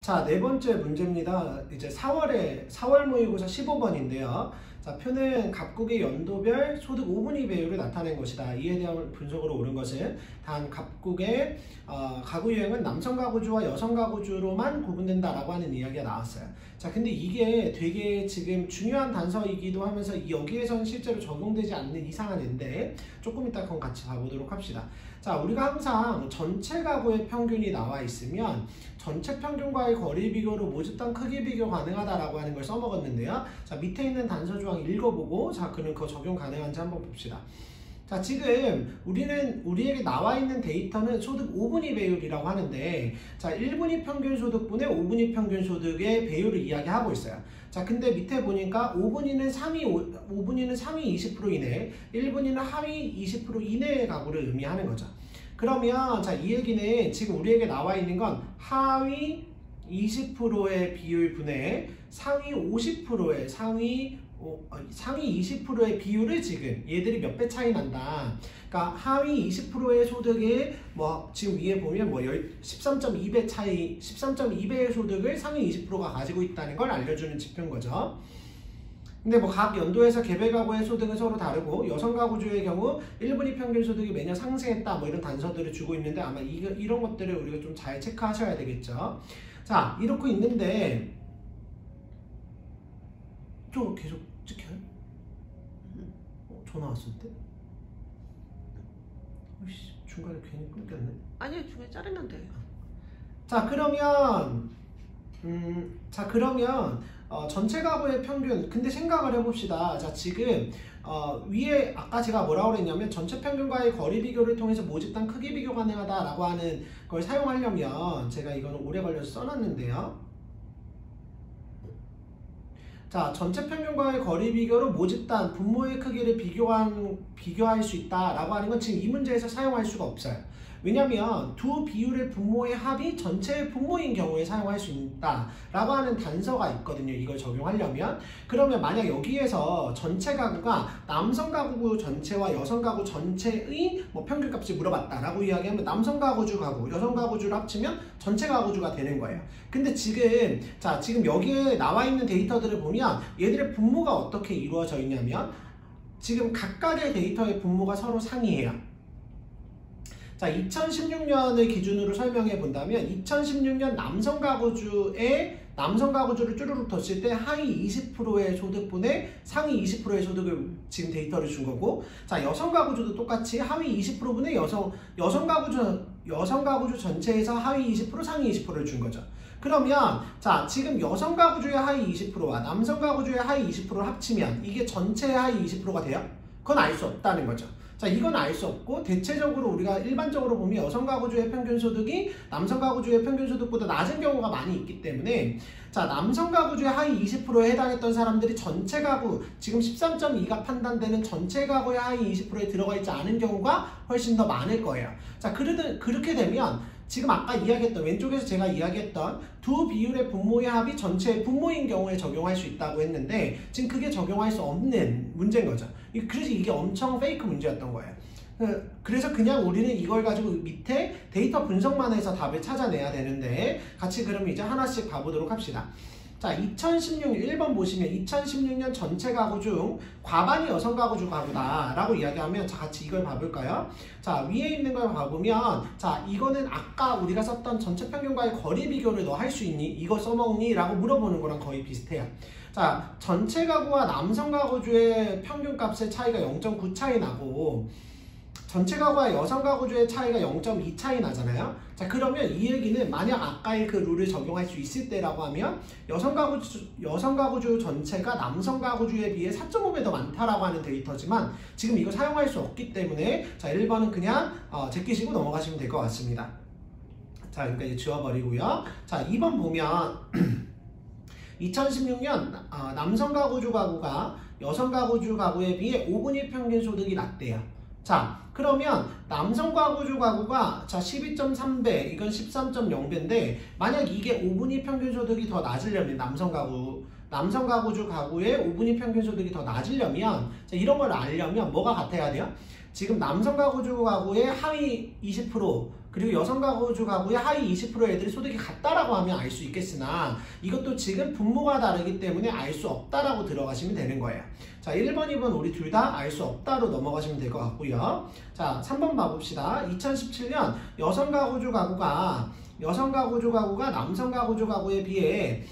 자, 네 번째 문제입니다. 이제 4월 모의고사 15번인데요. 자, 표는 각국의 연도별 소득 5분위 배율을 나타낸 것이다. 이에 대한 분석으로 옳은 것은 단 각국의 가구 유형은 남성 가구주와 여성 가구주로만 구분된다라고 하는 이야기가 나왔어요. 자, 근데 이게 되게 지금 중요한 단서이기도 하면서 여기에서는 실제로 적용되지 않는 이상한 애인데 조금 이따 그건 같이 봐보도록 합시다. 자, 우리가 항상 전체 가구의 평균이 나와 있으면 전체 평균과의 거리 비교로 모집단 크기 비교 가능하다라고 하는 걸 써먹었는데요. 자, 밑에 있는 단서 조항 읽어보고 자, 그럼 그거 적용 가능한지 한번 봅시다. 자, 지금 우리에게 나와 있는 데이터는 소득 5분위 배율이라고 하는데, 자, 1분위 평균 소득분의 5분위 평균 소득의 배율을 이야기하고 있어요. 자, 근데 밑에 보니까 5분위는 상위 20% 이내, 1분위는 하위 20% 이내의 가구를 의미하는 거죠. 그러면 자, 이 얘기는 지금 우리에게 나와 있는 건 하위 20%의 비율 분의 상위 50%의 상위 20%의 비율을 지금 얘들이 몇 배 차이 난다. 그러니까 하위 20%의 소득이 지금 위에 보면 13.2배 차이, 13.2배의 소득을 상위 20%가 가지고 있다는 걸 알려주는 지표인 거죠. 근데 각 연도에서 개별 가구의 소득은 서로 다르고 여성 가구주의 경우 1분위 평균 소득이 매년 상승했다 이런 단서들을 주고 있는데 아마 이런 것들을 우리가 좀 잘 체크하셔야 되겠죠. 자, 이렇게 있는데 또 계속 찍혀요? 전화 왔을 때? 중간에 괜히 끊겼네. 아니요, 중간에 자르면 돼요. 자, 그러면 전체 가구의 평균, 근데 생각을 해봅시다. 자, 지금 위에 아까 제가 뭐라고 그랬냐면 전체 평균과의 거리 비교를 통해서 모집단 크기 비교 가능하다라고 하는 걸 사용하려면 제가 이거는 오래 걸려서 써놨는데요. 자, 전체 평균과의 거리 비교로 모집단 분모의 크기를 비교할 수 있다라고 하는 건 지금 이 문제에서 사용할 수가 없어요. 왜냐면 두 비율의 분모의 합이 전체의 분모인 경우에 사용할 수 있다라고 하는 단서가 있거든요. 이걸 적용하려면. 그러면 만약 여기에서 전체 가구가 남성 가구 전체와 여성 가구 전체의 평균값을 물어봤다라고 이야기하면 남성 가구주 가구, 여성 가구주를 합치면 전체 가구주가 되는 거예요. 근데 지금 여기에 나와 있는 데이터들을 보면 얘들의 분모가 어떻게 이루어져 있냐면 지금 각각의 데이터의 분모가 서로 상이해요. 자, 2016년을 기준으로 설명해 본다면 2016년 남성 가구주를 쭈루룩 뒀을 때 하위 20%의 소득분의 상위 20%의 소득을 지금 데이터를 준 거고, 자, 여성 가구주도 똑같이 하위 20%분의 여성 가구주 전체에서 하위 20% 상위 20%를 준 거죠. 그러면 자, 지금 여성 가구주의 하위 20%와 남성 가구주의 하위 20%를 합치면 이게 전체의 하위 20%가 돼요? 그건 알 수 없다는 거죠. 자, 이건 알 수 없고 대체적으로 우리가 일반적으로 보면 여성 가구주의 평균 소득이 남성 가구주의 평균 소득보다 낮은 경우가 많이 있기 때문에 자, 남성 가구주의 하위 20%에 해당했던 사람들이 전체 가구 지금 13.2가 판단되는 전체 가구의 하위 20%에 들어가 있지 않은 경우가 훨씬 더 많을 거예요. 자, 그렇게 되면 지금 아까 이야기했던 왼쪽에서 제가 이야기했던 두 비율의 분모의 합이 전체의 분모인 경우에 적용할 수 있다고 했는데 지금 그게 적용할 수 없는 문제인 거죠. 그래서 이게 엄청 페이크 문제였던 거예요. 그래서 그냥 우리는 이걸 가지고 밑에 데이터 분석만 해서 답을 찾아내야 되는데 같이 그럼 이제 하나씩 봐보도록 합시다. 자, 2016년 1번 보시면 2016년 전체 가구 중 과반이 여성 가구주 가구다 라고 이야기하면 자, 같이 이걸 봐볼까요? 자, 위에 있는 걸 봐보면 자, 이거는 아까 우리가 썼던 전체 평균과의 거리 비교를 너 할 수 있니? 이거 써먹니? 라고 물어보는 거랑 거의 비슷해요. 자, 전체 가구와 남성 가구주의 평균값의 차이가 0.9 차이 나고 전체 가구와 여성 가구주의 차이가 0.2 차이 나잖아요. 자, 그러면 이 얘기는 만약 아까의 그 룰을 적용할 수 있을 때라고 하면 여성 가구주 전체가 남성 가구주에 비해 4.5배 더 많다라고 하는 데이터지만 지금 이거 사용할 수 없기 때문에 자, 1번은 그냥 제끼시고 넘어가시면 될 것 같습니다. 자, 그러니까 이제 지워버리고요. 자, 2번 보면 2016년 남성 가구주 가구가 여성 가구주 가구에 비해 5분위 평균 소득이 낮대요. 자, 그러면 남성 가구주 가구가 자 12.3배, 이건 13.0배인데 만약 이게 5분위 평균 소득이 더 낮으려면 남성 가구주 가구의 5분위 평균 소득이 더 낮으려면 자, 이런 걸 알려면 뭐가 같아야 돼요? 지금 남성 가구주 가구의 하위 20% 그리고 여성 가구주 가구의 하위 20% 애들이 소득이 같다라고 하면 알 수 있겠으나 이것도 지금 분모가 다르기 때문에 알 수 없다라고 들어가시면 되는 거예요. 자, 1번, 2번 우리 둘 다 알 수 없다로 넘어가시면 될 것 같고요. 자, 3번 봐봅시다. 2017년 여성 가구주 가구가 남성 가구주 가구에 비해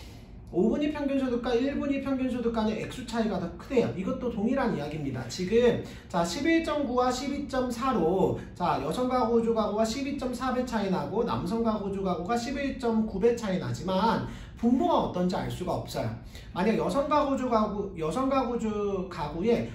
5분위 평균소득과 1분위 평균소득 간의 액수 차이가 더 크대요. 이것도 동일한 이야기입니다. 지금 자 11.9와 12.4로 자 여성 가구주 가구가 12.4배 차이 나고 남성 가구주 가구가 11.9배 차이 나지만 분모가 어떤지 알 수가 없어요. 만약 여성 가구주 가구의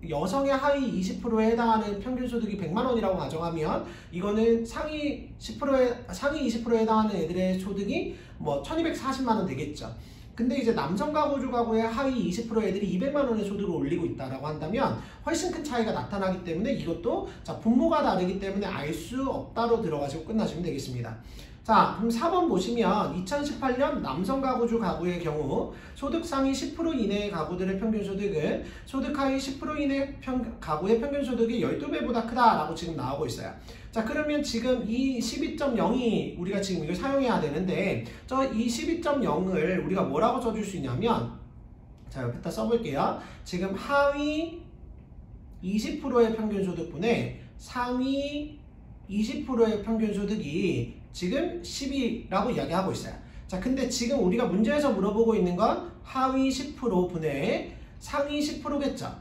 여성의 하위 20%에 해당하는 평균소득이 100만 원이라고 가정하면 이거는 상위 20%에 해당하는 애들의 소득이 뭐 1240만 원 되겠죠. 근데 이제 남성 가구주 가구의 하위 20% 애들이 200만 원의 소득을 올리고 있다라고 한다면 훨씬 큰 차이가 나타나기 때문에 이것도 자 분모가 다르기 때문에 알 수 없다로 들어가시고 끝나시면 되겠습니다. 자, 그럼 4번 보시면 2018년 남성 가구주 가구의 경우 소득 상위 10% 이내의 가구들의 평균소득은 소득 하위 10% 이내 가구의 평균소득이 12배보다 크다라고 지금 나오고 있어요. 자, 그러면 지금 이 12.0이 우리가 지금 이걸 사용해야 되는데 이 12.0을 우리가 뭐라고 써줄 수 있냐면 자, 옆에다 써볼게요. 지금 하위 20%의 평균소득분의 상위 20%의 평균소득이 지금 10이라고 이야기하고 있어요. 자, 근데 지금 우리가 문제에서 물어보고 있는 건 하위 10% 분의 상위 10%겠죠.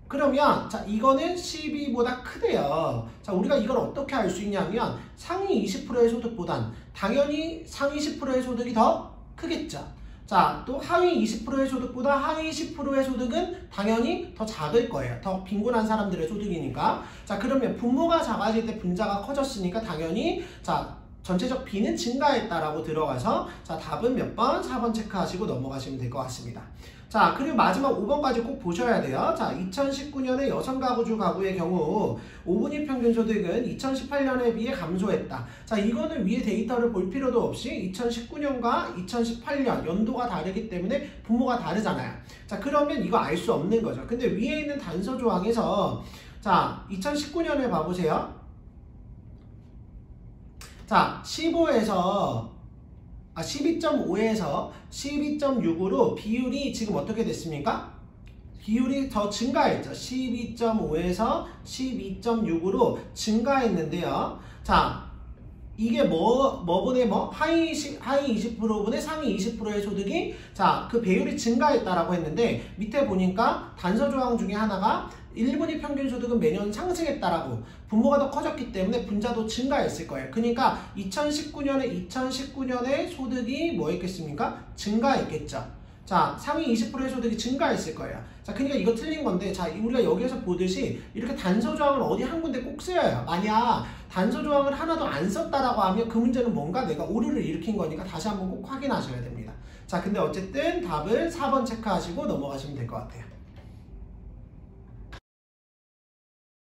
그러면 자 이거는 12보다 크대요. 자, 우리가 이걸 어떻게 알 수 있냐면 상위 20%의 소득보단 당연히 상위 10%의 소득이 더 크겠죠. 자, 또 하위 20%의 소득보다 하위 10%의 소득은 당연히 더 작을 거예요. 더 빈곤한 사람들의 소득이니까. 자, 그러면 분모가 작아질 때 분자가 커졌으니까 당연히 자 전체적 비는 증가했다라고 들어가서 자 답은 몇 번? 4번 체크하시고 넘어가시면 될 것 같습니다. 자, 그리고 마지막 5번까지 꼭 보셔야 돼요. 자, 2019년에 여성 가구주 가구의 경우 5분위 평균소득은 2018년에 비해 감소했다. 자, 이거는 위에 데이터를 볼 필요도 없이 2019년과 2018년 연도가 다르기 때문에 분모가 다르잖아요. 자, 그러면 이거 알 수 없는 거죠. 근데 위에 있는 단서 조항에서 자, 2019년에 봐보세요. 자, 12.5에서 12.6으로 비율이 지금 어떻게 됐습니까? 비율이 더 증가했죠. 12.5에서 12.6으로 증가했는데요. 자, 이게 뭐분의 하위 20%분의 상위 20%의 소득이 자, 그 배율이 증가했다라고 했는데 밑에 보니까 단서 조항 중에 하나가 1분위 평균소득은 매년 상승했다라고 분모가 더 커졌기 때문에 분자도 증가했을 거예요. 그러니까 2019년에 소득이 뭐 했겠습니까? 증가했겠죠. 자, 상위 20%의 소득이 증가했을 거예요. 자, 그러니까 이거 틀린 건데 자, 우리가 여기에서 보듯이 이렇게 단서 조항을 어디 한 군데 꼭 써야 해요. 만약 단서 조항을 하나도 안 썼다라고 하면 그 문제는 뭔가 내가 오류를 일으킨 거니까 다시 한번 꼭 확인하셔야 됩니다. 자, 근데 어쨌든 답을 4번 체크하시고 넘어가시면 될 것 같아요.